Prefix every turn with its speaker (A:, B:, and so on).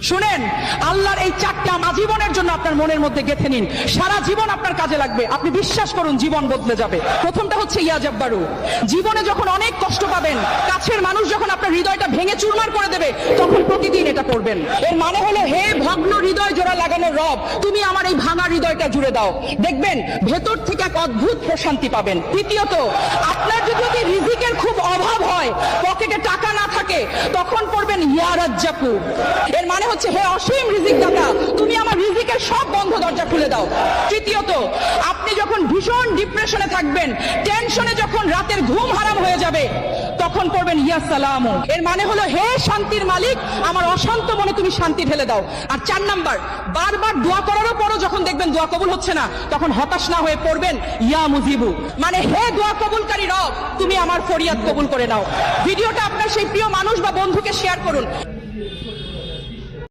A: শুনেন, আল্লাহর এই চারটা আজীবনের জন্য আপনার মনের মধ্যে গেঁথে নিন, সারা জীবন আপনার কাজে লাগবে। আপনি বিশ্বাস করুন, জীবন বদলে যাবে। প্রথমটা হচ্ছে ইয়া জব্বারু। জীবনে যখন অনেক কষ্ট পাবেন, কাছের মানুষ যখন আপনার হৃদয়টা ভেঙে চুরমার করে দেবে, তখন প্রতিদিন এটা পড়বেন। এর মানে হলো, হে ভগ্ন হৃদয় জোড়া লাগানো রব, তুমি আমার এই ভাঙা হৃদয়টা জুড়ে দাও। দেখবেন ভেতর থেকে এক অদ্ভুত প্রশান্তি পাবেন। তৃতীয়ত, আপনার যদি রিজিকের খুব অভাব হয়, পকেটে টাকা না থাকে, তখন পড়বেন ইয়া রাজ্জাকু। এর মানে হচ্ছে, হে অসীম রিজিক দাতা, তুমি আমার রিজিকের সব বন্ধ দরজা খুলে দাও। তৃতীয়ত, আপনি যখন ভীষণ ডিপ্রেশনে থাকবেন, টেনশনে যখন রাতের ঘুম হারাম হয়ে যাবে, তখন পড়বেন ইয়া সালামু। এর মানে হলো, হে শান্তির মালিক, আমার অশান্ত মনে তুমি শান্তি ঢেলে দাও। আর 4 নাম্বার, বারবার দোয়া করারও পরও যখন দেখবেন দোয়া কবুল হচ্ছে না, তখন হতাশ না হয়ে পড়বেন ইয়া মুজিবু, মানে হে দোয়া কবুলকারী রব, তুমি আমার ফরিয়াদ কবুল করে নাও। ভিডিওটা আপনার সেই প্রিয় মানুষ বা বন্ধুকে শেয়ার করুন।